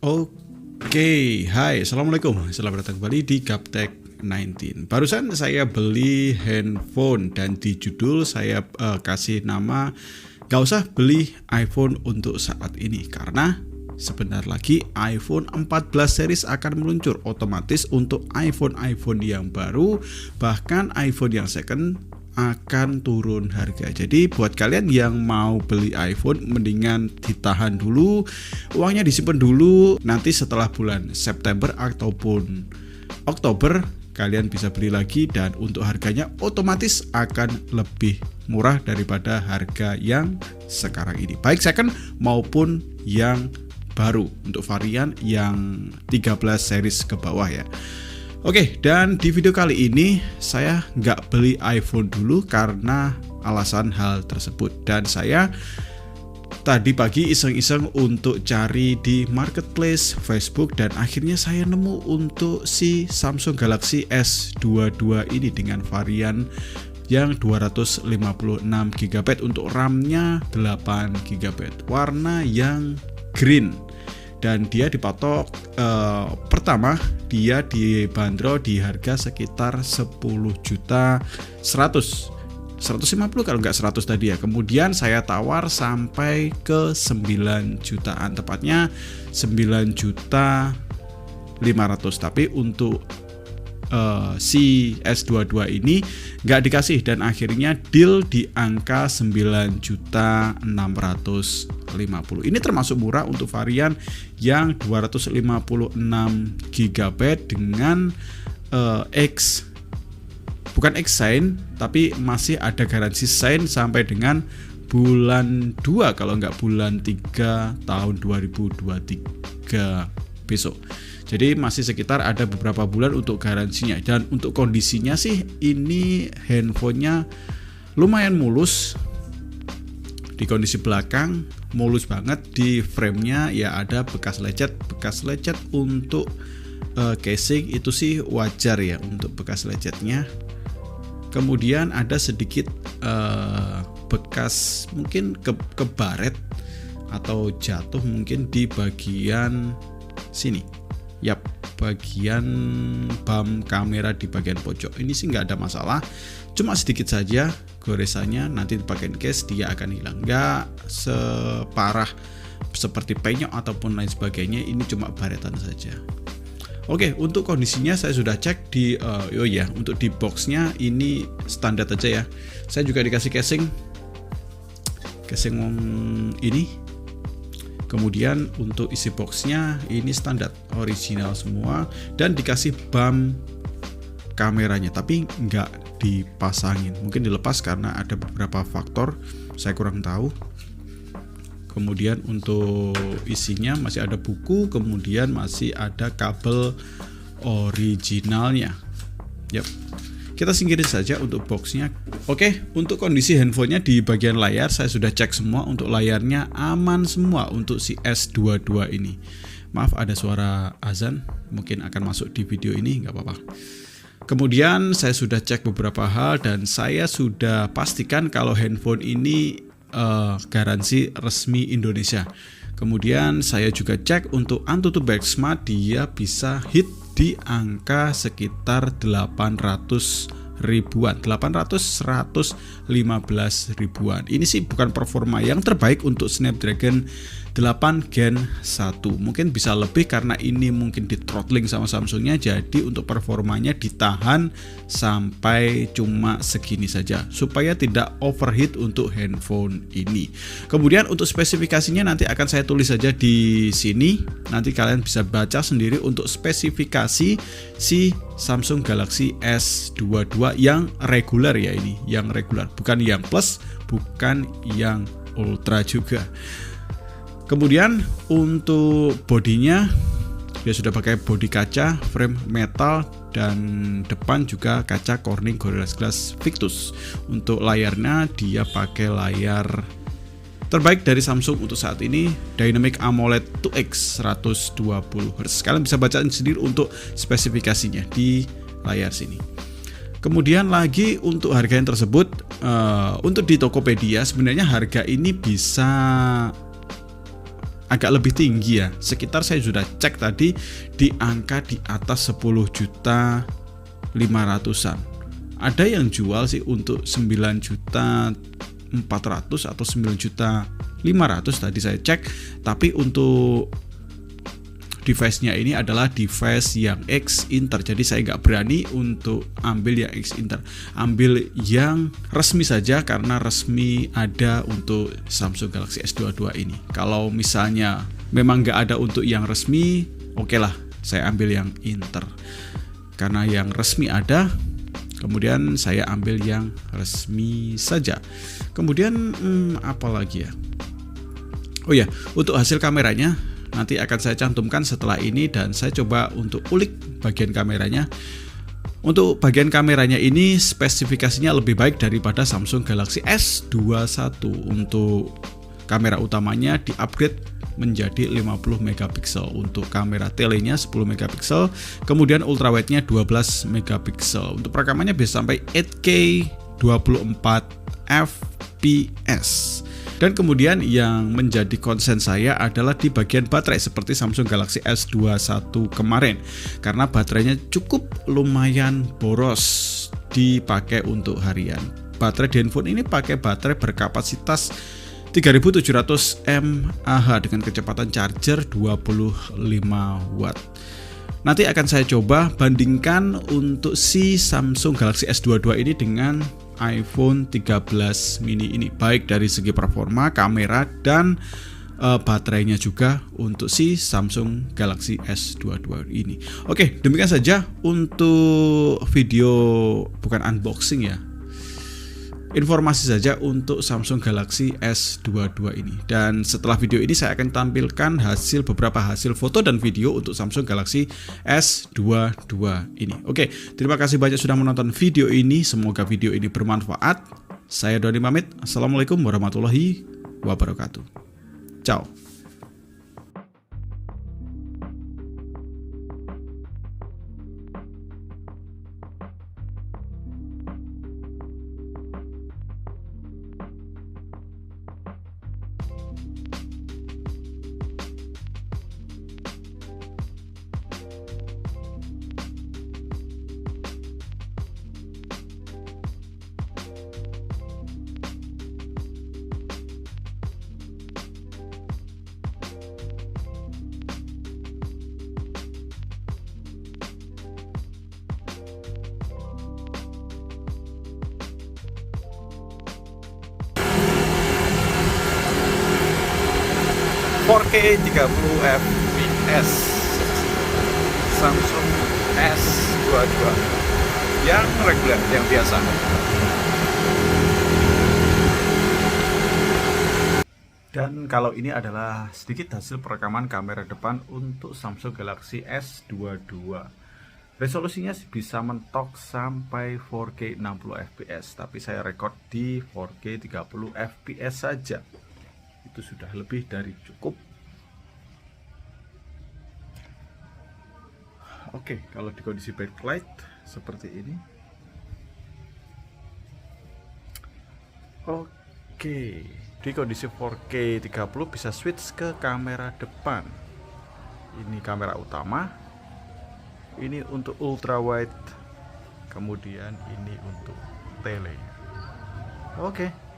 Oke, hai, assalamualaikum. Selamat datang kembali di Gaptek 19. Barusan saya beli handphone dan di judul saya kasih nama gak usah beli iPhone untuk saat ini karena sebentar lagi iPhone 14 series akan meluncur. Otomatis untuk iPhone yang baru bahkan iPhone yang second akan turun harga. Jadi buat kalian yang mau beli iPhone mendingan ditahan dulu, uangnya disimpan dulu, nanti setelah bulan September ataupun Oktober kalian bisa beli lagi dan untuk harganya otomatis akan lebih murah daripada harga yang sekarang ini, baik second maupun yang baru untuk varian yang 13 series ke bawah ya. Oke, dan di video kali ini saya nggak beli iPhone dulu karena alasan hal tersebut. Dan saya tadi pagi iseng-iseng untuk cari di marketplace Facebook dan akhirnya saya nemu untuk si Samsung Galaxy S22 ini dengan varian yang 256GB untuk RAM-nya 8GB, warna yang green. Dan dia dipatok pertama dia dibanderol di harga sekitar 10.150 kalau nggak 100 tadi ya. Kemudian saya tawar sampai ke 9 jutaan, tepatnya 9.500.000. Tapi untuk si S22 ini nggak dikasih dan akhirnya deal di angka 9.650.000. Ini termasuk murah untuk varian yang 256GB dengan bukan X-Sign tapi masih ada garansi sign sampai dengan bulan 2 kalau nggak bulan 3 tahun 2023 besok. Jadi masih sekitar ada beberapa bulan untuk garansinya. Dan untuk kondisinya sih ini handphonenya lumayan mulus. Di kondisi belakang mulus banget. Di framenya ya ada bekas lecet. Bekas lecet untuk casing itu sih wajar ya untuk bekas lecetnya. Kemudian ada sedikit bekas mungkin kebaret atau jatuh mungkin di bagian sini. Yap, bagian bump kamera di bagian pojok ini sih nggak ada masalah, cuma sedikit saja goresannya. Nanti dipakai case dia akan hilang, nggak separah seperti penyok ataupun lain sebagainya. Ini cuma baretan saja. Oke, untuk kondisinya saya sudah cek di untuk di boxnya ini standar aja ya. Saya juga dikasih casing ini. Kemudian untuk isi boxnya ini standar original semua dan dikasih bump kameranya tapi nggak dipasangin, mungkin dilepas karena ada beberapa faktor saya kurang tahu. Kemudian untuk isinya masih ada buku, kemudian masih ada kabel originalnya. Yap. Kita singkirin saja untuk boxnya. Oke, untuk kondisi handphonenya di bagian layar saya sudah cek semua. Untuk layarnya aman semua untuk si S22 ini. Maaf ada suara azan, mungkin akan masuk di video ini, nggak apa-apa. Kemudian saya sudah cek beberapa hal dan saya sudah pastikan kalau handphone ini garansi resmi Indonesia. Kemudian saya juga cek untuk Antutu Benchmark dia bisa hit di angka sekitar 800 ribuan, 115 ribuan. Ini sih bukan performa yang terbaik untuk Snapdragon 8 Gen 1. Mungkin bisa lebih karena ini mungkin di throttling sama Samsungnya. Jadi untuk performanya ditahan sampai cuma segini saja supaya tidak overheat untuk handphone ini. Kemudian untuk spesifikasinya nanti akan saya tulis saja di sini. Nanti kalian bisa baca sendiri untuk spesifikasi si Samsung Galaxy S22 yang reguler ya, ini yang reguler, bukan yang plus, bukan yang ultra juga. Kemudian untuk bodinya dia sudah pakai bodi kaca, frame metal, dan depan juga kaca Corning Gorilla Glass Victus. Untuk layarnya dia pakai layar terbaik dari Samsung untuk saat ini, Dynamic AMOLED 2X 120Hz. Kalian bisa baca sendiri untuk spesifikasinya di layar sini. Kemudian lagi untuk harga yang tersebut, untuk di Tokopedia sebenarnya harga ini bisa agak lebih tinggi ya. Sekitar saya sudah cek tadi di angka di atas 10.500.000-an. Ada yang jual sih untuk 9.400.000 atau 9.500.000 tadi saya cek. Tapi untuk device-nya ini adalah device yang X-Inter, jadi saya nggak berani untuk ambil yang X-Inter, ambil yang resmi saja karena resmi ada untuk Samsung Galaxy S22 ini. Kalau misalnya memang nggak ada untuk yang resmi, oke lah, saya ambil yang Inter karena yang resmi ada. Kemudian saya ambil yang resmi saja. Kemudian apa lagi ya? Oh ya, untuk hasil kameranya nanti akan saya cantumkan setelah ini, dan saya coba untuk ulik bagian kameranya. Untuk bagian kameranya ini spesifikasinya lebih baik daripada Samsung Galaxy S21. Untuk kamera utamanya di-upgrade menjadi 50 megapiksel. Untuk kamera telenya 10 megapiksel, kemudian ultrawide-nya 12 megapiksel. Untuk perekamannya bisa sampai 8K 24 fps. Dan kemudian yang menjadi konsen saya adalah di bagian baterai seperti Samsung Galaxy S21 kemarin, karena baterainya cukup lumayan boros dipakai untuk harian. Baterai di handphone ini pakai baterai berkapasitas 3700 mAh dengan kecepatan charger 25 watt. Nanti akan saya coba bandingkan untuk si Samsung Galaxy S22 ini dengan iPhone 13 mini ini, baik dari segi performa, kamera, dan baterainya juga untuk si Samsung Galaxy S22 ini. Oke, demikian saja untuk video, bukan unboxing ya, informasi saja untuk Samsung Galaxy S22 ini. Dan setelah video ini saya akan tampilkan beberapa hasil foto dan video untuk Samsung Galaxy S22 ini. Oke, terima kasih banyak sudah menonton video ini. Semoga video ini bermanfaat. Saya Doni pamit. Assalamualaikum warahmatullahi wabarakatuh. Ciao. 4K 30 fps Samsung S22 yang reguler, yang biasa. Dan kalau ini adalah sedikit hasil perekaman kamera depan untuk Samsung Galaxy S22. Resolusinya bisa mentok sampai 4K 60 fps, tapi saya rekod di 4K 30 fps saja. Itu sudah lebih dari cukup. Oke, kalau di kondisi backlight seperti ini. Oke, di kondisi 4K 30 bisa switch ke kamera depan. Ini kamera utama. Ini untuk ultrawide. Kemudian ini untuk tele. Oke.